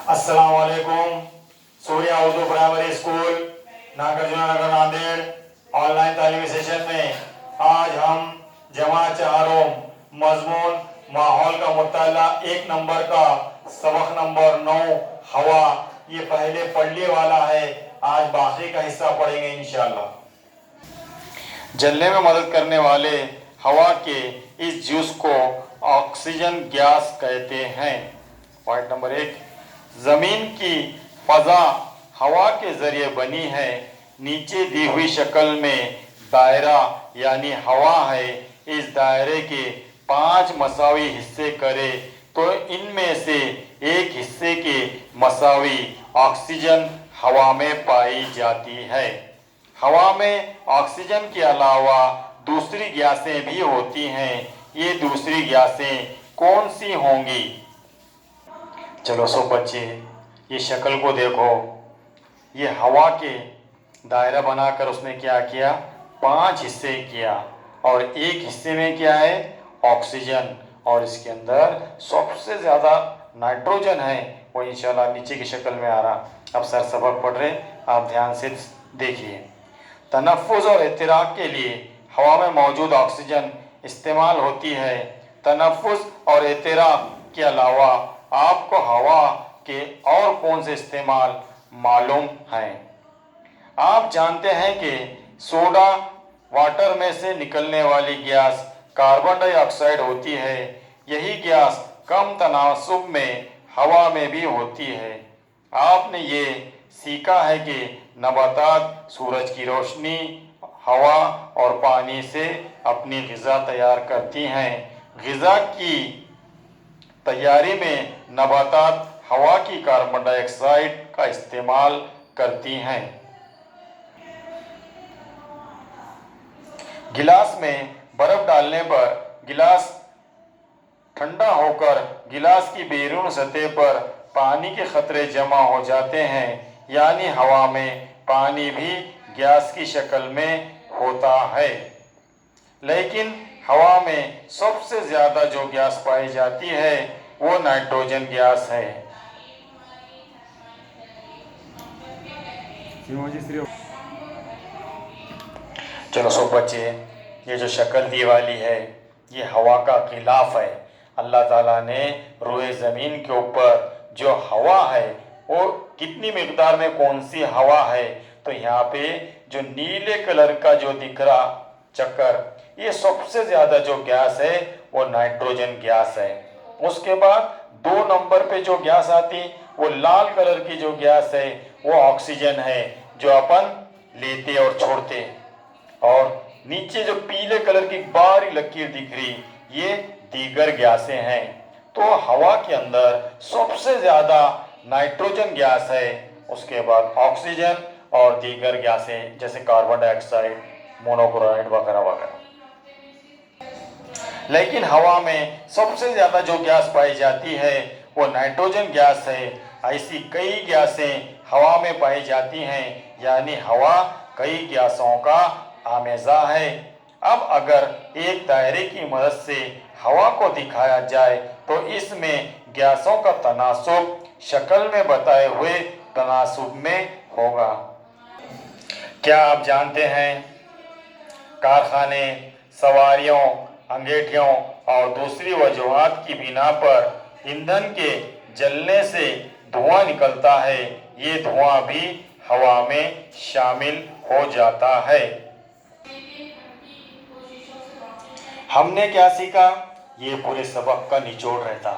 अस्सलाम वालेकुम। Surya Urdu primary school Nagarjuna नगर Nanded online तालीमी सेशन में आज हम जमात चारों मजमून माहौल का मुताला एक नंबर का सबक नंबर 9 हवा ये पहले पढ़ने वाला है। आज बाकी का हिस्सा पढ़ेंगे इंशाल्लाह। जलने में मदद करने वाले हवा के इस जूस को ऑक्सीजन गैस कहते हैं। पॉइंट नंबर 1, जमीन की फजा हवा के जरिए बनी है। नीचे दी हुई शक्ल में दायरा यानी हवा है। इस दायरे के 5 मसावी हिस्से करे तो इनमें से एक हिस्से के मसावी ऑक्सीजन हवा में पाई जाती है। हवा में ऑक्सीजन के अलावा दूसरी गैसें भी होती हैं। ये दूसरी गैसें कौन सी होंगी? चलो सो बच्चे, ये शक्ल को देखो। ये हवा के दायरा बनाकर उसने क्या किया, 5 हिस्से किया और एक हिस्से में क्या है, ऑक्सीजन, और इसके अंदर सबसे ज़्यादा नाइट्रोजन है। वो इंशाल्लाह नीचे की शक्ल में आ रहा। अब सर सबक पढ़ रहे, आप ध्यान से देखिए। तनफ़्फ़ुज़ और एहतिराक़ के लिए हवा में मौजूद ऑक्सीजन इस्तेमाल होती है। तनफ़्फ़ुज़ और एहतिराक़ के अलावा आपको हवा के और कौन से इस्तेमाल मालूम हैं? आप जानते हैं कि सोडा वाटर में से निकलने वाली गैस कार्बन डाइऑक्साइड होती है। यही गैस कम तनासुब में हवा में भी होती है। आपने ये सीखा है कि नबातात सूरज की रोशनी, हवा और पानी से अपनी ग़िज़ा तैयार करती हैं। ग़िज़ा की तैयारी में नबातात हवा की कार्बन डाइऑक्साइड का इस्तेमाल करती हैं। गिलास में बर्फ़ डालने पर गिलास ठंडा होकर गिलास की बैरून सतह पर पानी के क़तरे जमा हो जाते हैं। यानी हवा में पानी भी गैस की शक्ल में होता है। लेकिन हवा में सबसे ज़्यादा जो गैस पाई जाती है वो नाइट्रोजन गैस है। चलो सो बच्चे, ये जो शक्ल दी वाली है ये हवा का खिलाफ है। अल्लाह ताला ने रूए ज़मीन के ऊपर जो हवा है वो कितनी मिकदार में कौन सी हवा है, तो यहाँ पे जो नीले कलर का जो दिख रहा चक्कर, ये सबसे ज़्यादा जो गैस है वो नाइट्रोजन गैस है। उसके बाद 2 नंबर पे जो गैस आती वो लाल कलर की जो गैस है वो ऑक्सीजन है, जो अपन लेते और छोड़ते। और नीचे जो पीले कलर की बारी लकीर दिख रही ये दीगर गैसें हैं। तो हवा के अंदर सबसे ज़्यादा नाइट्रोजन गैस है, उसके बाद ऑक्सीजन और दीगर गैसें जैसे कार्बन डाइऑक्साइड, मोनोक्लोराइड वगैरह वगैरह। लेकिन हवा में सबसे ज़्यादा जो गैस पाई जाती है वो नाइट्रोजन गैस है। ऐसी कई गैसें हवा में पाई जाती हैं, यानी हवा कई गैसों का आमेज़ा है। अब अगर एक दायरे की मदद से हवा को दिखाया जाए तो इसमें गैसों का तनासुब शक्ल में बताए हुए तनासुब में होगा। क्या आप जानते हैं कारखाने, सवारियों, अंगीठियों और दूसरी वजूहात की बिना पर ईंधन के जलने से धुआं निकलता है। ये धुआं भी हवा में शामिल हो जाता है। हमने क्या सीखा, ये पूरे सबक का निचोड़ रहता।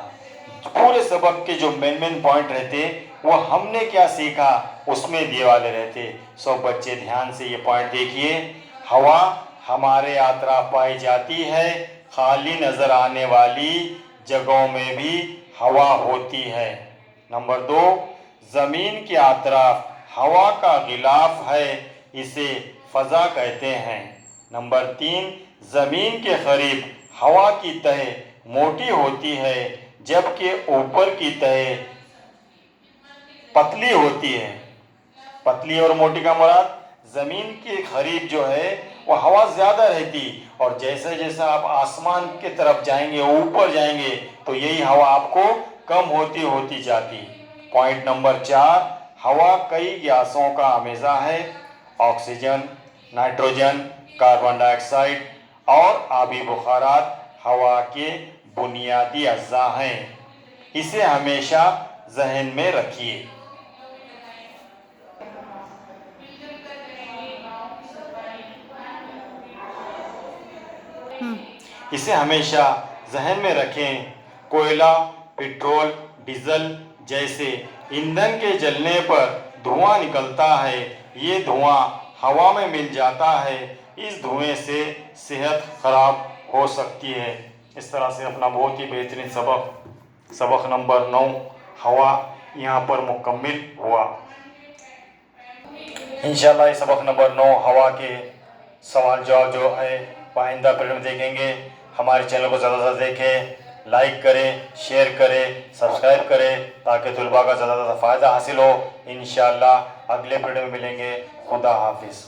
पूरे सबक के जो मेन पॉइंट रहते वो हमने क्या सीखा उसमें दिए वाले रहते। सो बच्चे ध्यान से ये पॉइंट देखिए। हवा हमारे अतराफ पाई जाती है। खाली नज़र आने वाली जगहों में भी हवा होती है। नंबर 2, ज़मीन के अतराफ हवा का गिलाफ है, इसे फ़ज़ा कहते हैं। नंबर 3, ज़मीन के करीब हवा की तह मोटी होती है जबकि ऊपर की तह पतली होती है। पतली और मोटी का मुराद ज़मीन के करीब जो है वो हवा ज़्यादा रहती, और जैसे जैसे आप आसमान की तरफ जाएंगे, ऊपर जाएंगे, तो यही हवा आपको कम होती होती जाती। पॉइंट नंबर 4, हवा कई गैसों का हमेशा है। ऑक्सीजन, नाइट्रोजन, कार्बन डाइऑक्साइड और आबी बुखारात हवा के बुनियादी अज्जा हैं। इसे हमेशा जहन में रखिए। इसे हमेशा जहन में रखें। कोयला, पेट्रोल, डीजल जैसे ईंधन के जलने पर धुआं निकलता है। ये धुआं हवा में मिल जाता है। इस धुएं से सेहत खराब हो सकती है। इस तरह से अपना बहुत ही बेहतरीन सबक नंबर 9 हवा यहाँ पर मुकम्मिल हुआ। इंशाल्लाह ये सबक नंबर 9 हवा के सवाल जवाब जो है पाइंदा पीरियड में देखेंगे। हमारे चैनल को ज़्यादा से ज़्यादा देखें, लाइक करें, शेयर करें, सब्सक्राइब करें ताकि तुलबा का ज़्यादा से ज़्यादा फ़ायदा हासिल हो। इंशाल्लाह अगले पीरियड में मिलेंगे। खुदा हाफिज़।